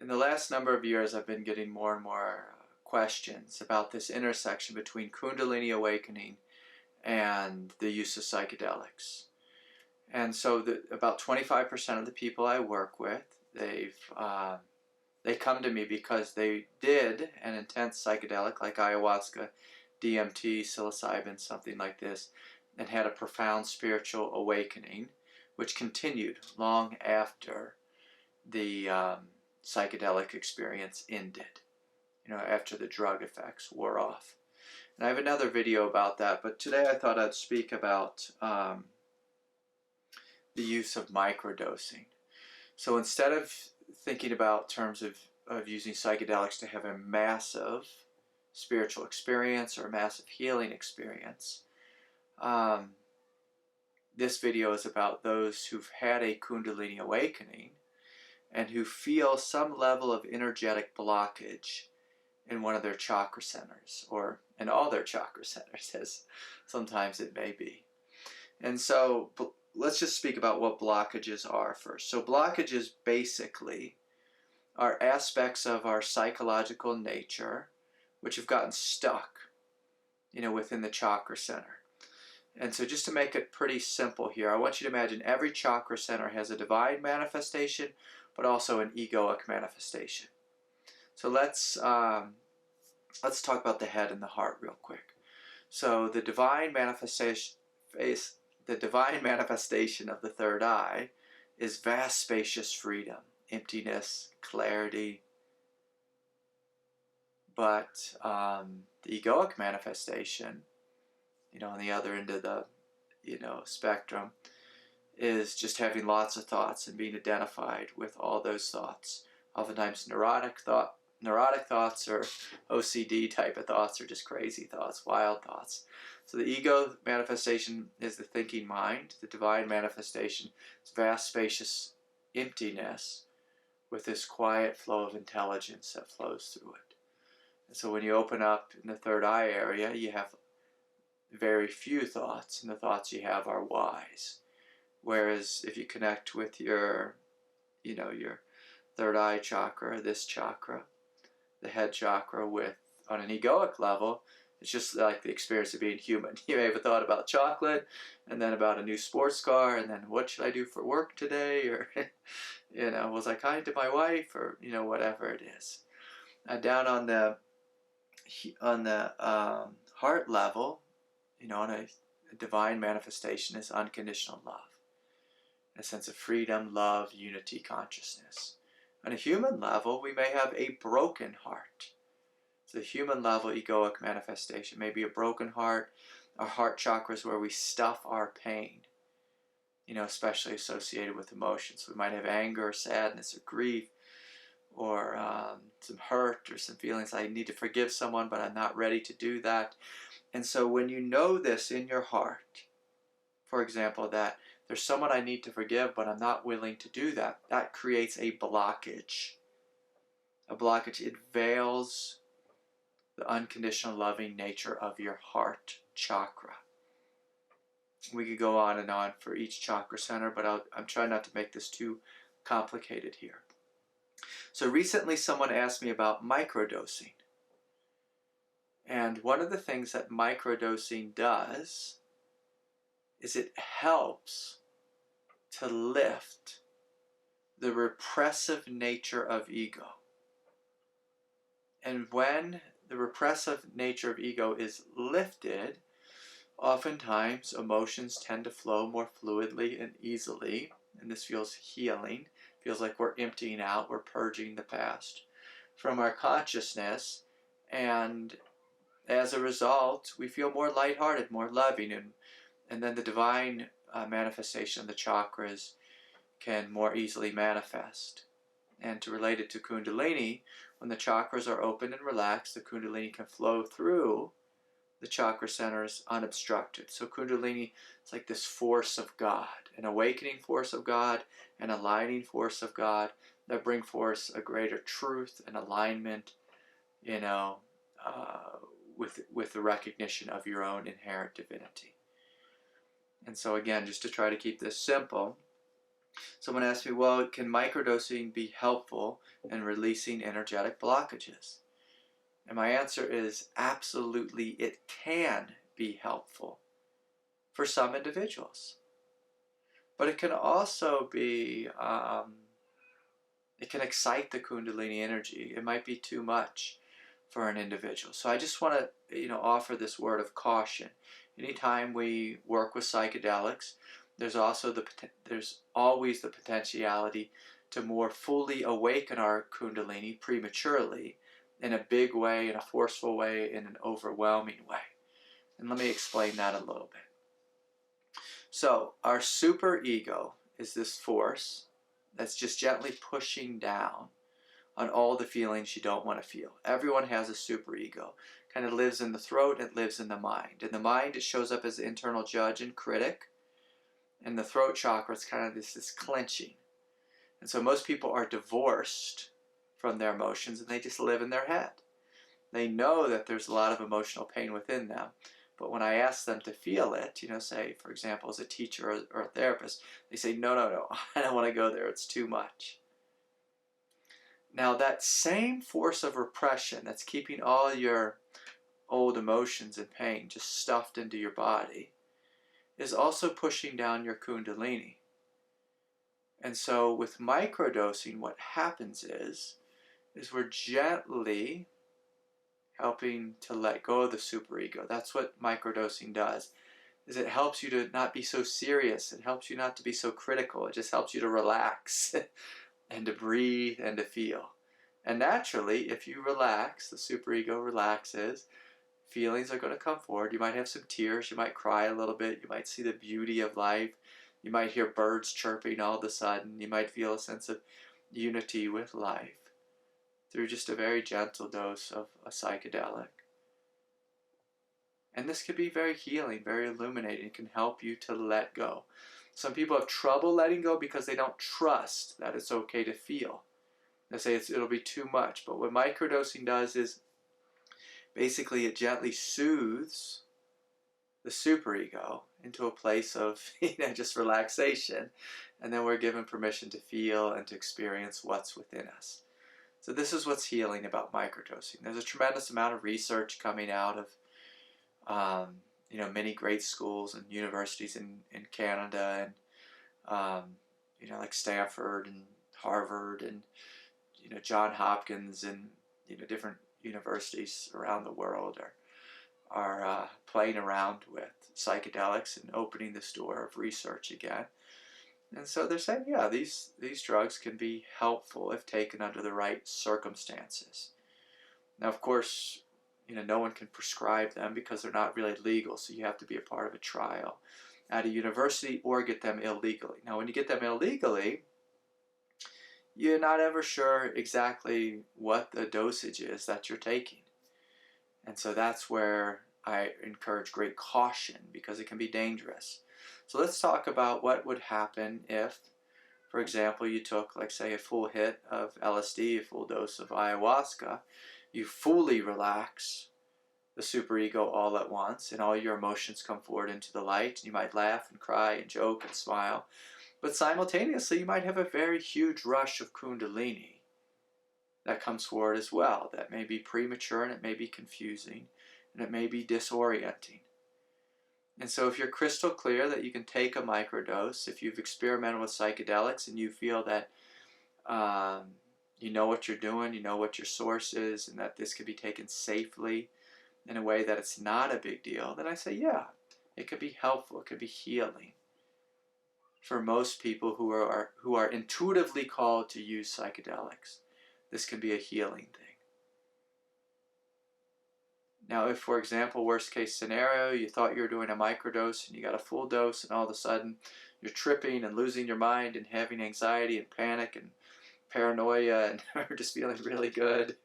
in the last number of years, I've been getting more and more questions about this intersection between Kundalini awakening and the use of psychedelics. And so about 25% of the people I work with, they come to me because they did an intense psychedelic like ayahuasca, DMT, psilocybin, something like this, and had a profound spiritual awakening, which continued long after the psychedelic experience ended, after the drug effects wore off. And I have another video about that, but today I thought I'd speak about the use of microdosing. So instead of thinking about terms of using psychedelics to have a massive spiritual experience or a massive healing experience, this video is about those who've had a Kundalini awakening and who feel some level of energetic blockage in one of their chakra centers, or in all their chakra centers, as sometimes it may be. And so let's just speak about what blockages are first. So blockages basically are aspects of our psychological nature which have gotten stuck, within the chakra center. And so just to make it pretty simple here, I want you to imagine every chakra center has a divine manifestation, but also an egoic manifestation. So let's talk about the head and the heart real quick. So the divine manifestation of the third eye is vast, spacious freedom, emptiness, clarity. But the egoic manifestation, on the other end of the, spectrum, is just having lots of thoughts and being identified with all those thoughts. Oftentimes neurotic thoughts or OCD type of thoughts, or just crazy thoughts, wild thoughts. So the ego manifestation is the thinking mind. The divine manifestation is vast, spacious emptiness with this quiet flow of intelligence that flows through it. And so when you open up in the third eye area, you have very few thoughts, and the thoughts you have are wise. Whereas if you connect with your third eye chakra, this chakra, the head chakra, on an egoic level, it's just like the experience of being human. You may have a thought about chocolate, and then about a new sports car, and then what should I do for work today, or was I kind to my wife, or whatever it is. Down on the heart level, on a divine manifestation is unconditional love, a sense of freedom, love, unity, consciousness. On a human level, we may have a broken heart. So the human level egoic manifestation may be a broken heart. Our heart chakra is where we stuff our pain, especially associated with emotions. We might have anger, or sadness, or grief, or some hurt, or some feelings. I need to forgive someone, but I'm not ready to do that. And so when you know this in your heart, for example, that there's someone I need to forgive, but I'm not willing to do that, that creates a blockage. A blockage, it veils the unconditional loving nature of your heart chakra. We could go on and on for each chakra center, but I'm trying not to make this too complicated here. So recently someone asked me about microdosing. And one of the things that microdosing does is it helps to lift the repressive nature of ego. And when the repressive nature of ego is lifted, oftentimes emotions tend to flow more fluidly and easily, and this feels healing. Feels like we're emptying out, we're purging the past from our consciousness, and as a result, we feel more lighthearted, more loving, and then the divine manifestation of the chakras can more easily manifest. And to relate it to Kundalini, when the chakras are open and relaxed, the Kundalini can flow through the chakra centers unobstructed. So Kundalini is like this force of God, an awakening force of God, an aligning force of God that bring forth a greater truth and alignment, with the recognition of your own inherent divinity. And so again, just to try to keep this simple, Someone asked me, well, can microdosing be helpful in releasing energetic blockages? And my answer is absolutely, it can be helpful for some individuals. But it can also be, it can excite the Kundalini energy. It might be too much for an individual. So I just want to, offer this word of caution. Anytime we work with psychedelics, there's always the potentiality to more fully awaken our Kundalini prematurely, in a big way, in a forceful way, in an overwhelming way. And let me explain that a little bit. So our superego is this force that's just gently pushing down on all the feelings you don't want to feel. Everyone has a superego. Kind of lives in the throat, it lives in the mind. In the mind, it shows up as the internal judge and critic. In the throat chakra, it's kind of this clenching. And so most people are divorced from their emotions, and they just live in their head. They know that there's a lot of emotional pain within them, but when I ask them to feel it, say, for example, as a teacher or a therapist, they say, no, I don't want to go there, it's too much. Now that same force of repression that's keeping all your old emotions and pain just stuffed into your body is also pushing down your Kundalini. And so with microdosing, what happens is we're gently helping to let go of the superego. That's what microdosing does, is it helps you to not be so serious. It helps you not to be so critical. It just helps you to relax and to breathe and to feel. And naturally, if you relax, the superego relaxes, feelings are going to come forward. You might have some tears. You might cry a little bit. You might see the beauty of life. You might hear birds chirping all of a sudden. You might feel a sense of unity with life through just a very gentle dose of a psychedelic. And this can be very healing, very illuminating. It can help you to let go. Some people have trouble letting go because they don't trust that it's okay to feel. They say it'll be too much. But what microdosing does is basically it gently soothes the superego into a place of just relaxation. And then we're given permission to feel and to experience what's within us. So this is what's healing about microdosing. There's a tremendous amount of research coming out of many great schools and universities in Canada and like Stanford and Harvard and John Hopkins and different universities around the world are playing around with psychedelics and opening this door of research again. And so they're saying, yeah, these drugs can be helpful if taken under the right circumstances. Now, of course, no one can prescribe them because they're not really legal, so you have to be a part of a trial at a university or get them illegally. Now, when you get them illegally, you're not ever sure exactly what the dosage is that you're taking. And so that's where I encourage great caution because it can be dangerous. So let's talk about what would happen if, for example, you took, like, say, a full hit of LSD, a full dose of ayahuasca. You fully relax the superego all at once, and all your emotions come forward into the light. You might laugh and cry and joke and smile. But simultaneously, you might have a very huge rush of Kundalini that comes forward as well. That may be premature, and it may be confusing, and it may be disorienting. And so if you're crystal clear that you can take a microdose, if you've experimented with psychedelics and you feel that you know what you're doing, you know what your source is, and that this can be taken safely in a way that it's not a big deal, then I say, yeah, it could be helpful, it could be healing for most people who are intuitively called to use psychedelics. This can be a healing thing. Now, if, for example, worst case scenario, you thought you were doing a microdose and you got a full dose, and all of a sudden you're tripping and losing your mind and having anxiety and panic and paranoia and you're just feeling really good,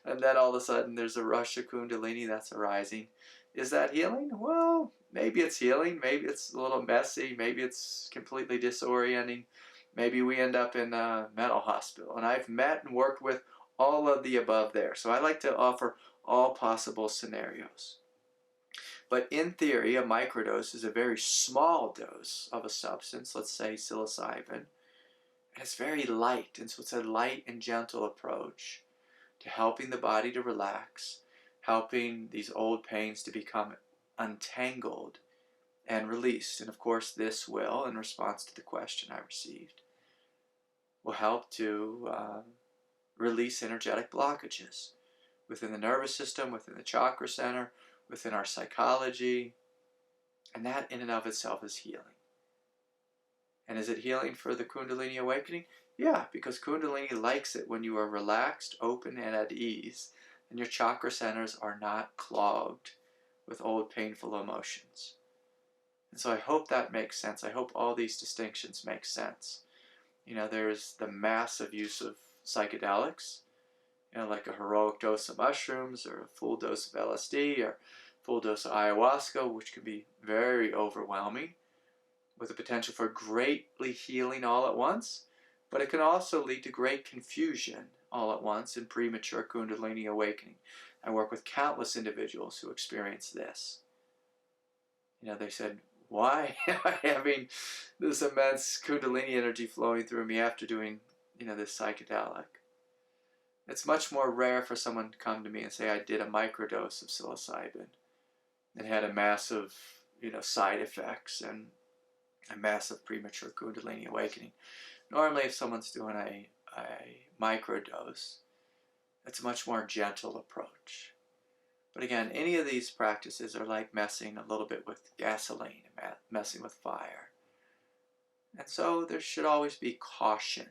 and then all of a sudden there's a rush of Kundalini that's arising. Is that healing? Well, maybe it's healing, maybe it's a little messy, maybe it's completely disorienting, maybe we end up in a mental hospital. And I've met and worked with all of the above there. So I like to offer all possible scenarios. But in theory, a microdose is a very small dose of a substance, let's say psilocybin, And it's very light, and so it's a light and gentle approach to helping the body to relax, helping these old pains to become untangled and released. And of course, this will, in response to the question I received, will help to release energetic blockages within the nervous system, within the chakra center, within our psychology. And that in and of itself is healing. And is it healing for the Kundalini awakening? Yeah, because Kundalini likes it when you are relaxed, open, and at ease, and your chakra centers are not clogged with old painful emotions. And so I hope that makes sense. I hope all these distinctions make sense. You know, there's the massive use of psychedelics, you know, like a heroic dose of mushrooms or a full dose of LSD or a full dose of ayahuasca, which can be very overwhelming with the potential for greatly healing all at once, but it can also lead to great confusion all at once in premature Kundalini awakening. I work with countless individuals who experience this. You know, they said, why am I having this immense Kundalini energy flowing through me after doing, you know, this psychedelic? It's much more rare for someone to come to me and say, I did a microdose of psilocybin and had a massive, you know, side effects and a massive premature Kundalini awakening. Normally, if someone's doing a microdose, it's a much more gentle approach. But again, any of these practices are like messing a little bit with gasoline, messing with fire. And so there should always be caution.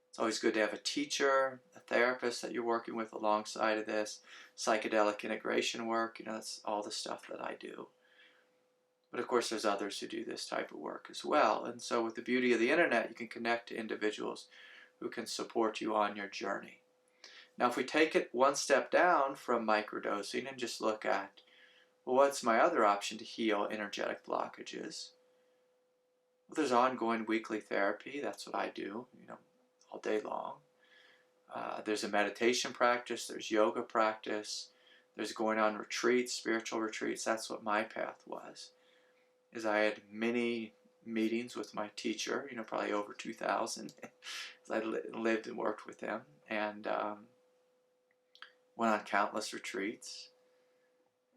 It's always good to have a teacher, a therapist that you're working with alongside of this, psychedelic integration work, you know, that's all the stuff that I do. But of course there's others who do this type of work as well. And so with the beauty of the internet, you can connect to individuals who can support you on your journey. Now, if we take it one step down from microdosing and just look at, well, what's my other option to heal energetic blockages? Well, there's ongoing weekly therapy. That's what I do, you know, all day long. There's a meditation practice. There's yoga practice. There's going on retreats, spiritual retreats. That's what my path was. Is I had many meetings with my teacher, you know, probably over 2,000. I lived and worked with him, and went on countless retreats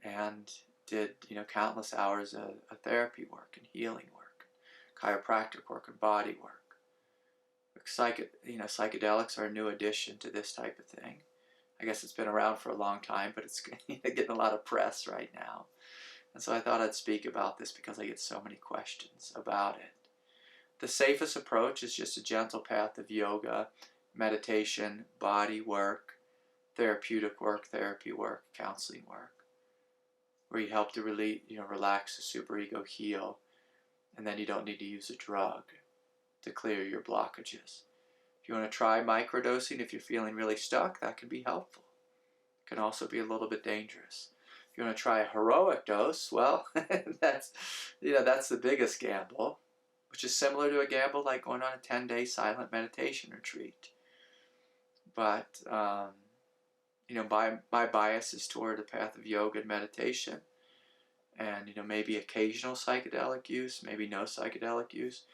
and did, you know, countless hours of therapy work and healing work, chiropractic work and body work. Psychedelics are a new addition to this type of thing. I guess it's been around for a long time, but it's getting a lot of press right now. And so I thought I'd speak about this because I get so many questions about it. The safest approach is just a gentle path of yoga, meditation, body work, therapeutic work, therapy work, counseling work, where you help to really, you know, relax the superego, heal, and then you don't need to use a drug to clear your blockages. If you want to try microdosing, if you're feeling really stuck, that can be helpful. It can also be a little bit dangerous. If you want to try a heroic dose, well, that's the biggest gamble, which is similar to a gamble like going on a 10-day silent meditation retreat. But you know, my bias is toward the path of yoga and meditation, and, you know, maybe occasional psychedelic use, maybe no psychedelic use.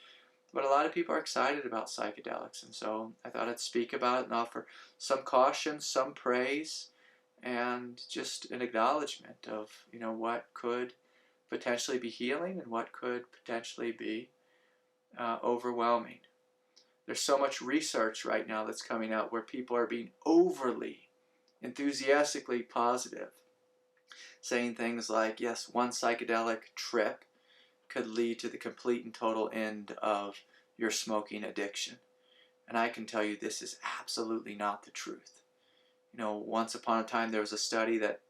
But a lot of people are excited about psychedelics, and so I thought I'd speak about it and offer some caution, some praise, and just an acknowledgement of, you know, what could potentially be healing and what could potentially be overwhelming. There's so much research right now that's coming out where people are being overly enthusiastically positive, saying things like, yes, one psychedelic trip could lead to the complete and total end of your smoking addiction. And I can tell you this is absolutely not the truth. You know, once upon a time there was a study that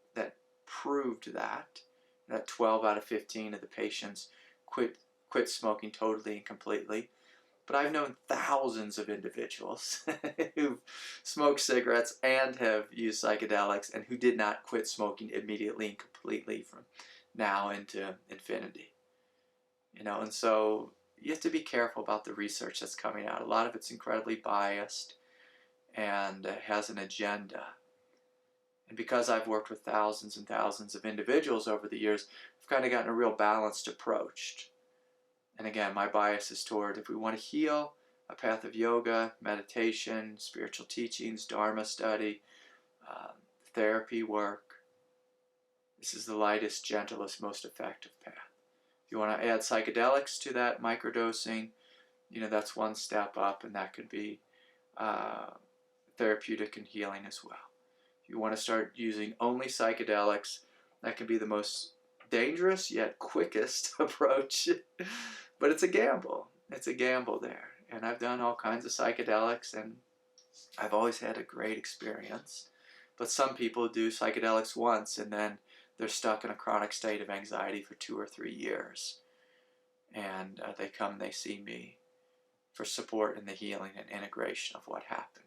proved that 12 out of 15 of the patients quit smoking totally and completely. But I've known thousands of individuals who've smoked cigarettes and have used psychedelics and who did not quit smoking immediately and completely from now into infinity. You know, and so you have to be careful about the research that's coming out. A lot of it's incredibly biased and has an agenda. And because I've worked with thousands and thousands of individuals over the years, I've kind of gotten a real balanced approach. And again, my bias is toward, if we want to heal, a path of yoga, meditation, spiritual teachings, Dharma study, therapy work. This is the lightest, gentlest, most effective path. If you want to add psychedelics to that, microdosing, that's one step up, and that could be therapeutic and healing as well. If you want to start using only psychedelics, that can be the most dangerous yet quickest approach. But it's a gamble. It's a gamble there. And I've done all kinds of psychedelics, and I've always had a great experience. But some people do psychedelics once, and then they're stuck in a chronic state of anxiety for 2 or 3 years. And they see me for support in the healing and integration of what happened.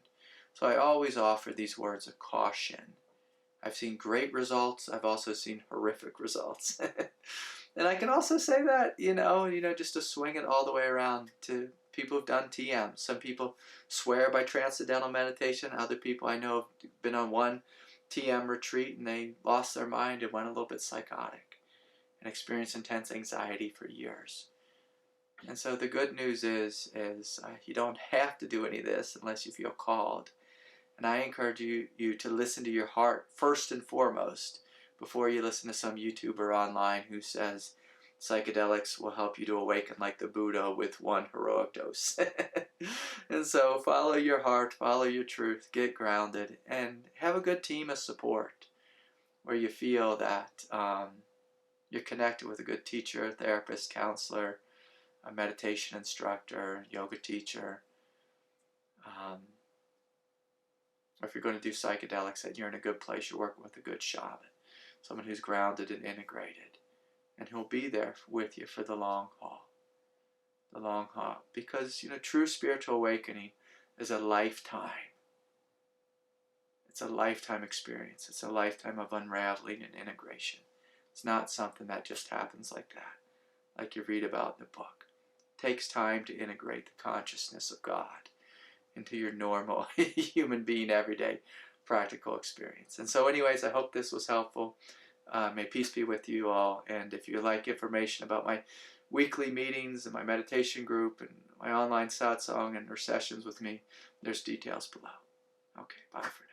So I always offer these words of caution. I've seen great results. I've also seen horrific results. And I can also say that, just to swing it all the way around to people who've done TM. Some people swear by transcendental meditation. Other people I know have been on one TM retreat and they lost their mind and went a little bit psychotic and experienced intense anxiety for years. And so the good news is you don't have to do any of this unless you feel called. And I encourage you to listen to your heart first and foremost before you listen to some YouTuber online who says psychedelics will help you to awaken like the Buddha with one heroic dose. And so follow your heart, follow your truth, get grounded, and have a good team of support where you feel that you're connected with a good teacher, therapist, counselor, a meditation instructor, yoga teacher. Or if you're going to do psychedelics, that you're in a good place, you're working with a good shaman, someone who's grounded and integrated, and who'll be there with you for the long haul. The long haul. Because, true spiritual awakening is a lifetime. It's a lifetime experience. It's a lifetime of unraveling and integration. It's not something that just happens like that, like you read about in the book. It takes time to integrate the consciousness of God into your normal human being, everyday, practical experience. And so anyways, I hope this was helpful. May peace be with you all. And if you like information about my weekly meetings and my meditation group and my online satsang and or sessions with me, there's details below. Okay, bye for now.